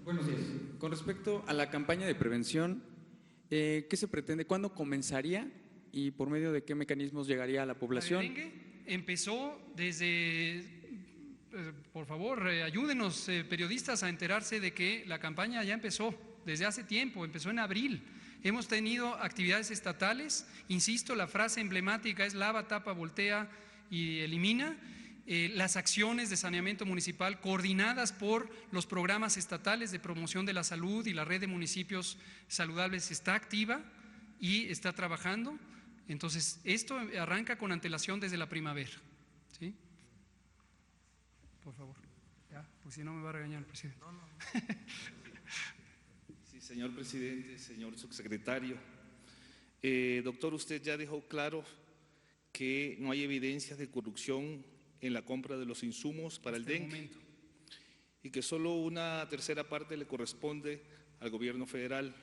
[SPEAKER 5] Buenos días. Con respecto a la campaña de prevención, ¿qué se pretende? ¿Cuándo comenzaría y por medio de qué mecanismos llegaría a la población?
[SPEAKER 1] La de dengue empezó desde, por favor, ayúdenos periodistas a enterarse de que la campaña ya empezó desde hace tiempo, empezó en abril. Hemos tenido actividades estatales, insisto, la frase emblemática es lava, tapa, voltea y elimina. Las acciones de saneamiento municipal coordinadas por los programas estatales de promoción de la salud y la red de municipios saludables está activa y está trabajando. Entonces, esto arranca con antelación desde la primavera, ¿sí? Por favor, ya, pues si no me va a regañar el presidente.
[SPEAKER 2] No.
[SPEAKER 6] Sí, señor presidente, señor subsecretario. Doctor, usted ya dejó claro que no hay evidencias de corrupción en la compra de los insumos para el dengue y que solo una tercera parte le corresponde al gobierno federal.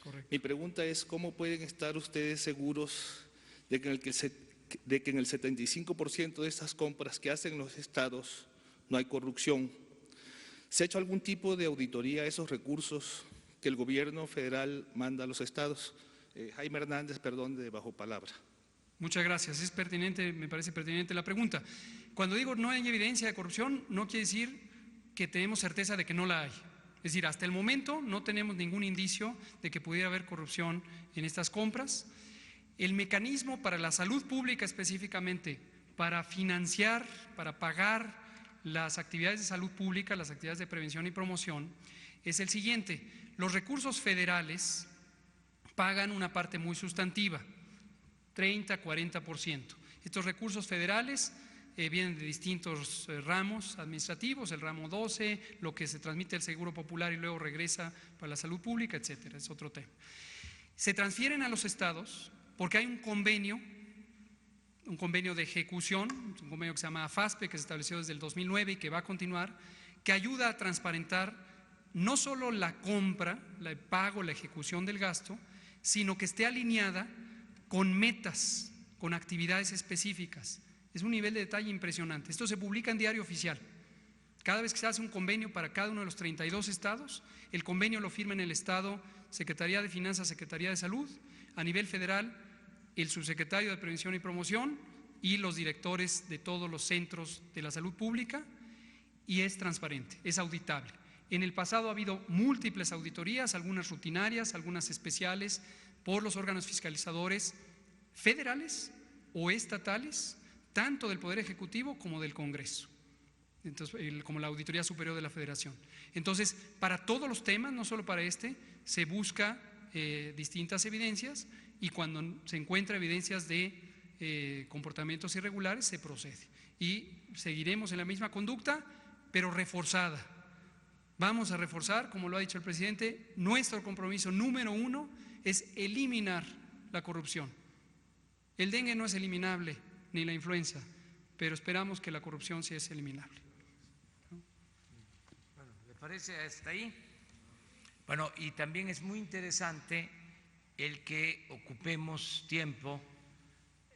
[SPEAKER 1] Correcto.
[SPEAKER 6] Mi pregunta es, ¿cómo pueden estar ustedes seguros de que en el 75% de estas compras que hacen los estados no hay corrupción? ¿Se ha hecho algún tipo de auditoría a esos recursos que el gobierno federal manda a los estados? Jaime Hernández, perdón, de Bajo Palabra.
[SPEAKER 1] Muchas gracias, es pertinente, me parece pertinente la pregunta. Cuando digo no hay evidencia de corrupción, no quiere decir que tenemos certeza de que no la hay. Es decir, hasta el momento no tenemos ningún indicio de que pudiera haber corrupción en estas compras. El mecanismo para la salud pública específicamente, para financiar, para pagar las actividades de salud pública, las actividades de prevención y promoción, es el siguiente: los recursos federales pagan una parte muy sustantiva, 30-40%. Estos recursos federales vienen de distintos ramos administrativos, el ramo 12, lo que se transmite al Seguro Popular y luego regresa para la salud pública, etcétera, es otro tema. Se transfieren a los estados porque hay un convenio de ejecución, un convenio que se llama AFASPE, que se estableció desde el 2009 y que va a continuar, que ayuda a transparentar no solo la compra, el pago, la ejecución del gasto, sino que esté alineada con metas, con actividades específicas. Es un nivel de detalle impresionante. Esto se publica en Diario Oficial. Cada vez que se hace un convenio para cada uno de los 32 estados, el convenio lo firma en el estado Secretaría de Finanzas, Secretaría de Salud, a nivel federal el subsecretario de Prevención y Promoción y los directores de todos los centros de la salud pública, y es transparente, es auditable. En el pasado ha habido múltiples auditorías, algunas rutinarias, algunas especiales, por los órganos fiscalizadores federales o estatales, tanto del Poder Ejecutivo como del Congreso, entonces, como la Auditoría Superior de la Federación. Entonces, para todos los temas, no solo para este, se busca distintas evidencias y cuando se encuentra evidencias de comportamientos irregulares se procede. Y seguiremos en la misma conducta, pero reforzada. Vamos a reforzar, como lo ha dicho el presidente, nuestro compromiso número 1 es eliminar la corrupción. El dengue no es eliminable, ni la influenza, pero esperamos que la corrupción sí es eliminable.
[SPEAKER 2] Bueno, ¿le parece hasta ahí? Bueno, y también es muy interesante el que ocupemos tiempo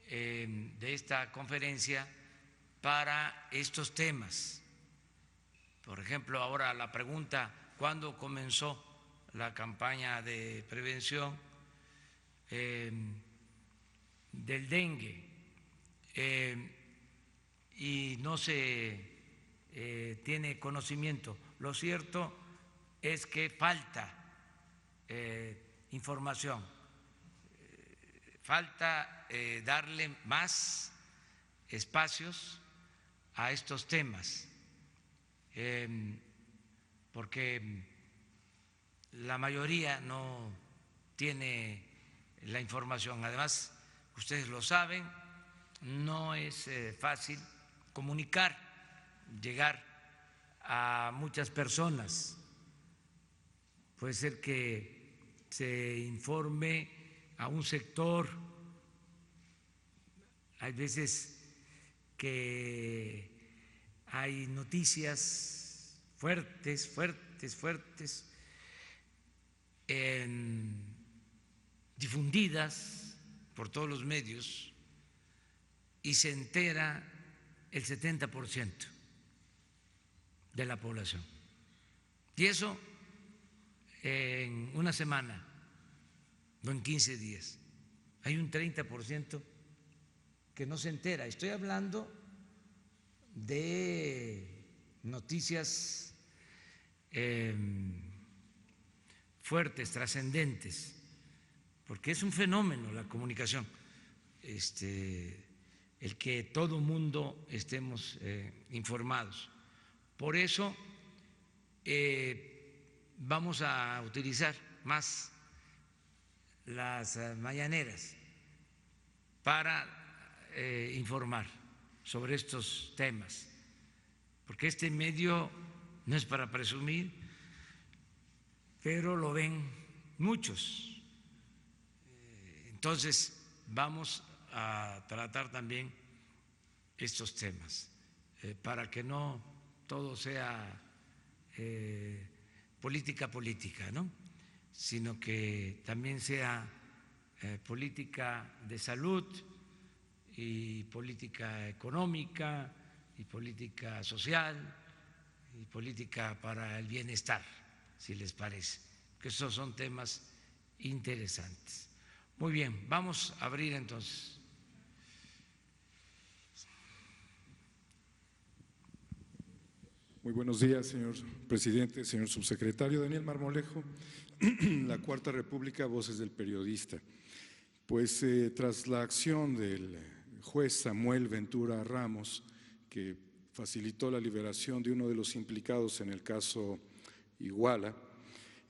[SPEAKER 2] de esta conferencia para estos temas. Por ejemplo, ahora la pregunta, ¿cuándo comenzó la campaña de prevención del dengue? Y no se tiene conocimiento. Lo cierto es que falta información, falta darle más espacios a estos temas, porque la mayoría no tiene la información. Además, ustedes lo saben, no es fácil comunicar, llegar a muchas personas. Puede ser que se informe a un sector, hay veces que hay noticias fuertes, difundidas por todos los medios y se entera el 70% de la población. Y eso en una semana, no en 15 días. Hay un 30% que no se entera. Estoy hablando de noticias fuertes, trascendentes, porque es un fenómeno la comunicación, el que todo mundo estemos informados. Por eso vamos a utilizar más las mañaneras para informar sobre estos temas, porque este medio no es para presumir, pero lo ven muchos. Entonces vamos a tratar también estos temas para que no todo sea política, ¿no? Sino que también sea política de salud y política económica y política social y política para el bienestar, si les parece, que esos son temas interesantes. Muy bien, vamos a abrir entonces.
[SPEAKER 7] Muy buenos días, señor presidente, señor subsecretario. Daniel Marmolejo, La Cuarta República, Voces del Periodista. Pues tras la acción del juez Samuel Ventura Ramos, que facilitó la liberación de uno de los implicados en el caso Iguala,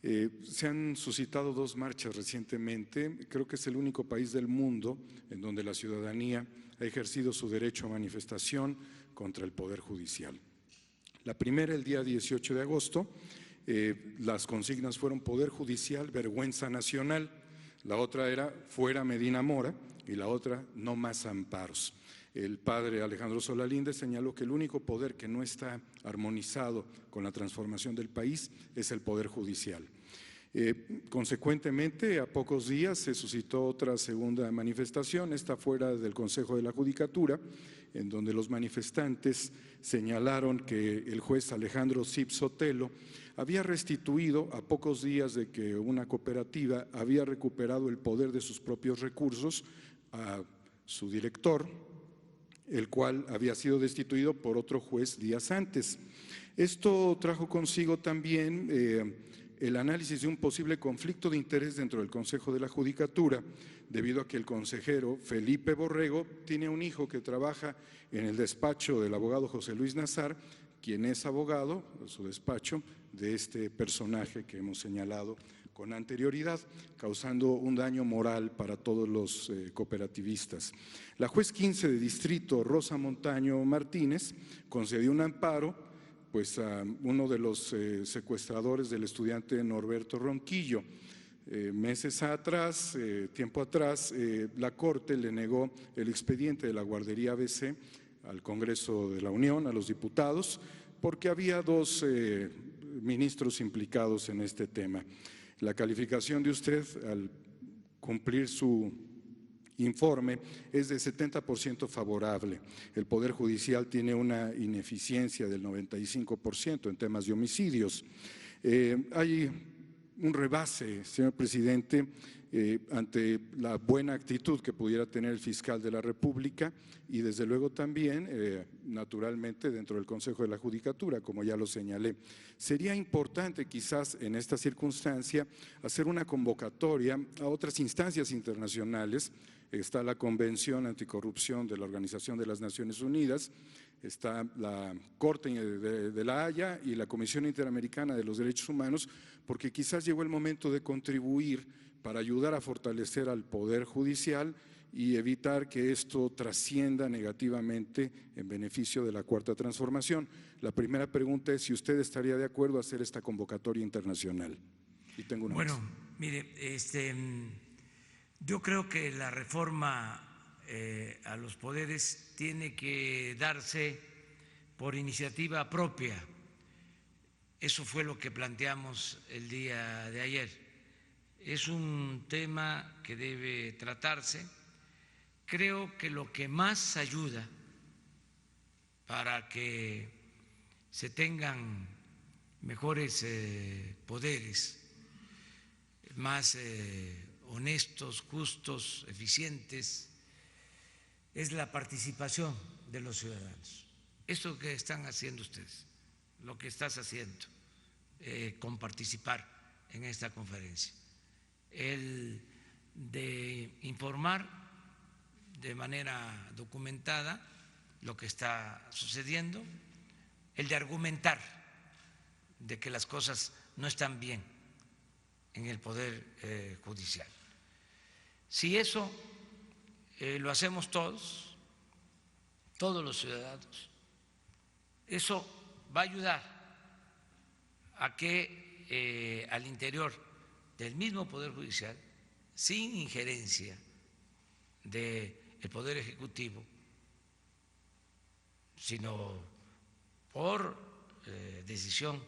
[SPEAKER 7] se han suscitado 2 marchas recientemente. Creo que es el único país del mundo en donde la ciudadanía ha ejercido su derecho a manifestación contra el Poder Judicial. La primera, el día 18 de agosto, las consignas fueron Poder Judicial, vergüenza nacional. La otra era fuera Medina Mora y la otra no más amparos. El padre Alejandro Solalinde señaló que el único poder que no está armonizado con la transformación del país es el Poder Judicial. Consecuentemente, a pocos días se suscitó otra segunda manifestación, esta fuera del Consejo de la Judicatura, en donde los manifestantes señalaron que el juez Alejandro Zip Sotelo había restituido, a pocos días de que una cooperativa había recuperado el poder de sus propios recursos, a su director, el cual había sido destituido por otro juez días antes. Esto trajo consigo también el análisis de un posible conflicto de interés dentro del Consejo de la Judicatura, debido a que el consejero Felipe Borrego tiene un hijo que trabaja en el despacho del abogado José Luis Nazar, quien es abogado, su despacho, de este personaje que hemos señalado con anterioridad, causando un daño moral para todos los cooperativistas. La juez 15 de distrito, Rosa Montaño Martínez, concedió un amparo pues, a uno de los secuestradores del estudiante Norberto Ronquillo. Meses atrás, tiempo atrás, la Corte le negó el expediente de la guardería ABC al Congreso de la Unión, a los diputados, porque había dos ministros implicados en este tema. La calificación de usted al cumplir su informe es de 70% favorable. El Poder Judicial tiene una ineficiencia del 95% en temas de homicidios. Hay un rebase, señor presidente, ante la buena actitud que pudiera tener el fiscal de la República y desde luego también, naturalmente, dentro del Consejo de la Judicatura, como ya lo señalé. Sería importante quizás en esta circunstancia hacer una convocatoria a otras instancias internacionales. Está la Convención Anticorrupción de la Organización de las Naciones Unidas, está la Corte de la Haya y la Comisión Interamericana de los Derechos Humanos, porque quizás llegó el momento de contribuir para ayudar a fortalecer al Poder Judicial y evitar que esto trascienda negativamente en beneficio de la Cuarta Transformación. La primera pregunta es si usted estaría de acuerdo a hacer esta convocatoria internacional. Y tengo una
[SPEAKER 2] Bueno,
[SPEAKER 7] más.
[SPEAKER 2] mire, yo creo que la reforma a los poderes tiene que darse por iniciativa propia. Eso fue lo que planteamos el día de ayer. Es un tema que debe tratarse. Creo que lo que más ayuda para que se tengan mejores poderes, más honestos, justos, eficientes, es la participación de los ciudadanos. Esto que están haciendo ustedes, lo que estás haciendo con participar en esta conferencia, el de informar de manera documentada lo que está sucediendo, el de argumentar de que las cosas no están bien en el Poder Judicial. Si eso lo hacemos todos los ciudadanos, eso va a ayudar a que al interior del mismo Poder Judicial, sin injerencia del Poder Ejecutivo, sino por decisión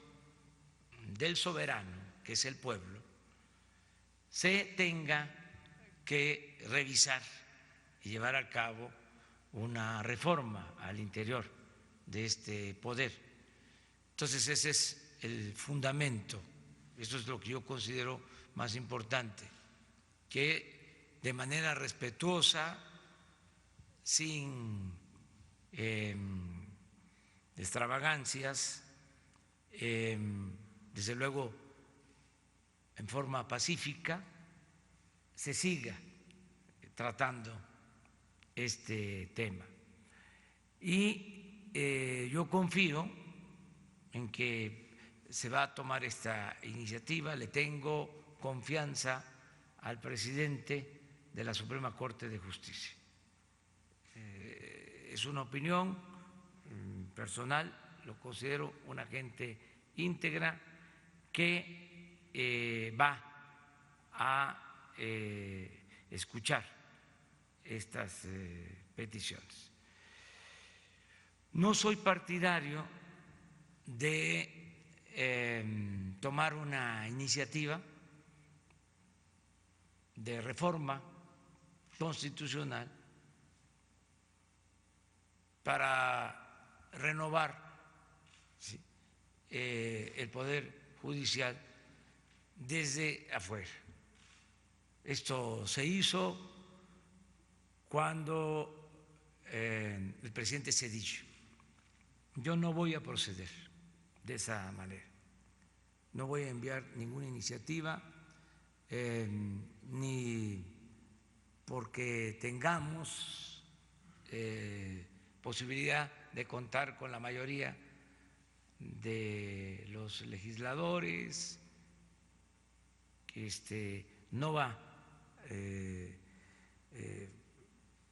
[SPEAKER 2] del soberano, que es el pueblo, se tenga que revisar y llevar a cabo una reforma al interior de este poder. Entonces ese es el fundamento, eso es lo que yo considero más importante, que de manera respetuosa, sin extravagancias, desde luego en forma pacífica, se siga tratando este tema. Y yo confío en que se va a tomar esta iniciativa, le tengo confianza al presidente de la Suprema Corte de Justicia. Es una opinión personal, lo considero una gente íntegra que va a escuchar estas peticiones. No soy partidario de tomar una iniciativa de reforma constitucional para renovar el Poder Judicial desde afuera. Esto se hizo cuando el presidente Zedillo. Yo no voy a proceder de esa manera. No voy a enviar ninguna iniciativa, ni porque tengamos posibilidad de contar con la mayoría de los legisladores no va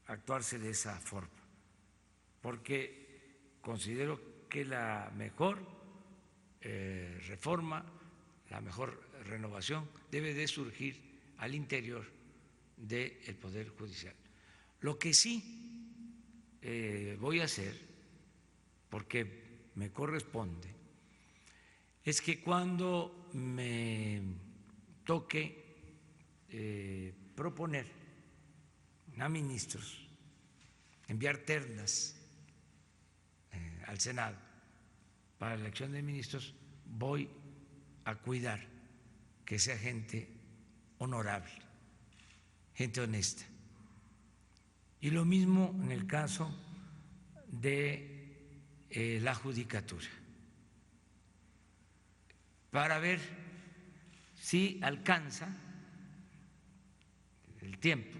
[SPEAKER 2] a actuarse de esa forma, porque considero que la mejor reforma, la mejor renovación debe de surgir al interior del Poder Judicial. Lo que sí voy a hacer, porque me corresponde, es que cuando me toque proponer a ministros, enviar ternas al Senado para la elección de ministros, voy a cuidar que sea gente honorable, gente honesta. Y lo mismo en el caso de la judicatura, para ver si alcanza el tiempo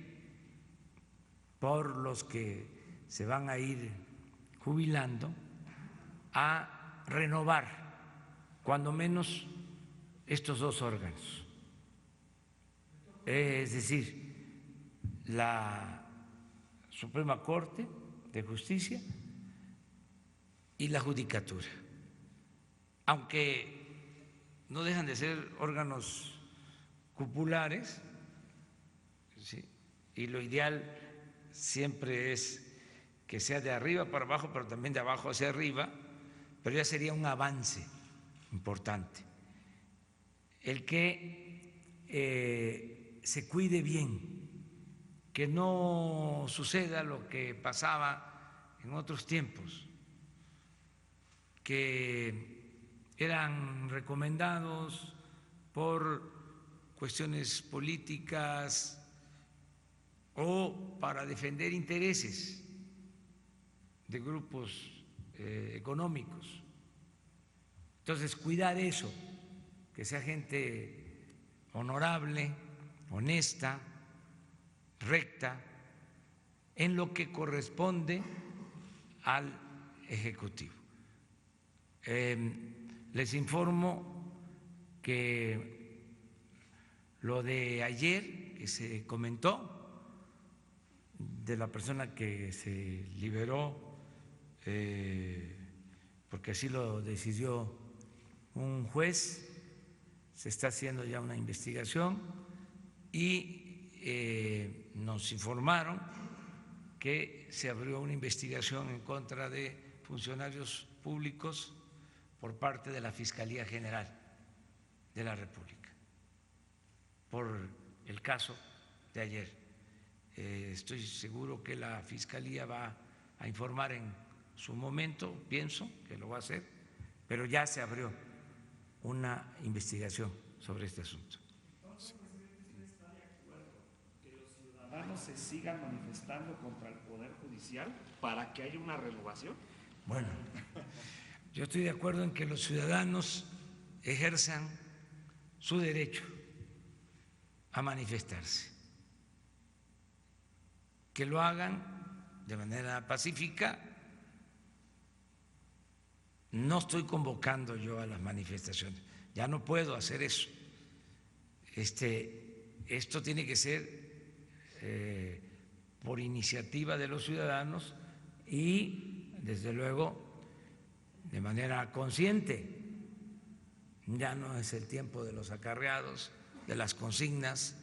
[SPEAKER 2] por los que se van a ir jubilando a renovar cuando menos estos dos órganos, es decir, la Suprema Corte de Justicia y la Judicatura, aunque no dejan de ser órganos cupulares, ¿sí? Y lo ideal siempre es que sea de arriba para abajo, pero también de abajo hacia arriba, pero ya sería un avance importante. El que se cuide bien, que no suceda lo que pasaba en otros tiempos, que eran recomendados por cuestiones políticas o para defender intereses de grupos económicos. Entonces, cuidar eso, que sea gente honorable, honesta, recta, en lo que corresponde al Ejecutivo. Les informo que lo de ayer que se comentó, de la persona que se liberó, porque así lo decidió un juez, se está haciendo ya una investigación y nos informaron que se abrió una investigación en contra de funcionarios públicos por parte de la Fiscalía General de la República, por el caso de ayer. Estoy seguro que la Fiscalía va a informar en su momento, pienso que lo va a hacer, pero ya se abrió una investigación sobre este asunto.
[SPEAKER 8] Entonces, presidente, ¿usted está de acuerdo que los ciudadanos se sigan manifestando contra el Poder Judicial para que haya una renovación?
[SPEAKER 2] Bueno, yo estoy de acuerdo en que los ciudadanos ejerzan su derecho a manifestarse, que lo hagan de manera pacífica. No estoy convocando yo a las manifestaciones, ya no puedo hacer eso. Esto tiene que ser por iniciativa de los ciudadanos y, desde luego, de manera consciente. Ya no es el tiempo de los acarreados, de las consignas.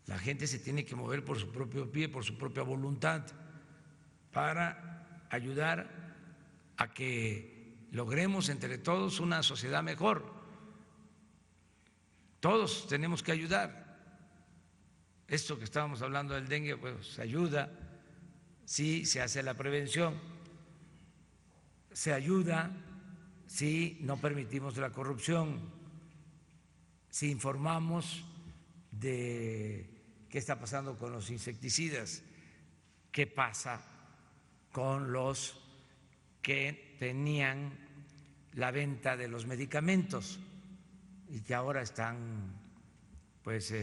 [SPEAKER 2] La gente se tiene que mover por su propio pie, por su propia voluntad, para ayudar a que logremos entre todos una sociedad mejor. Todos tenemos que ayudar. Esto que estábamos hablando del dengue, pues se ayuda si se hace la prevención, se ayuda si no permitimos la corrupción, si informamos de qué está pasando con los insecticidas, qué pasa con los que tenían la venta de los medicamentos y que ahora están pues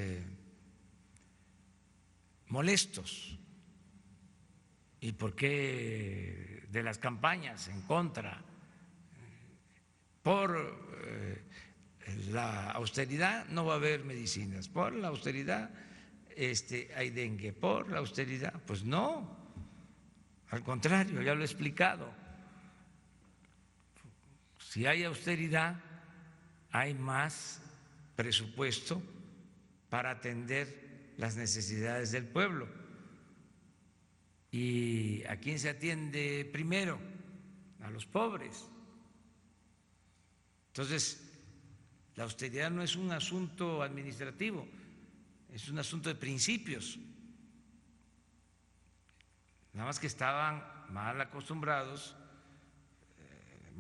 [SPEAKER 2] molestos, y por qué de las campañas en contra por la austeridad no va a haber medicinas, por la austeridad hay dengue, por la austeridad. Pues no, al contrario, ya lo he explicado. Si hay austeridad, hay más presupuesto para atender las necesidades del pueblo. ¿Y a quién se atiende primero? A los pobres. Entonces, la austeridad no es un asunto administrativo, es un asunto de principios. Nada más que estaban mal acostumbrados.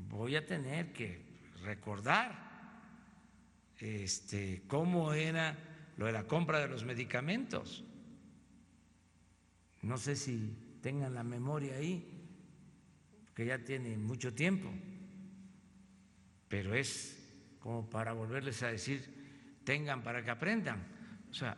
[SPEAKER 2] Voy a tener que recordar cómo era lo de la compra de los medicamentos. No sé si tengan la memoria ahí, que ya tiene mucho tiempo, pero es como para volverles a decir, tengan para que aprendan. O sea,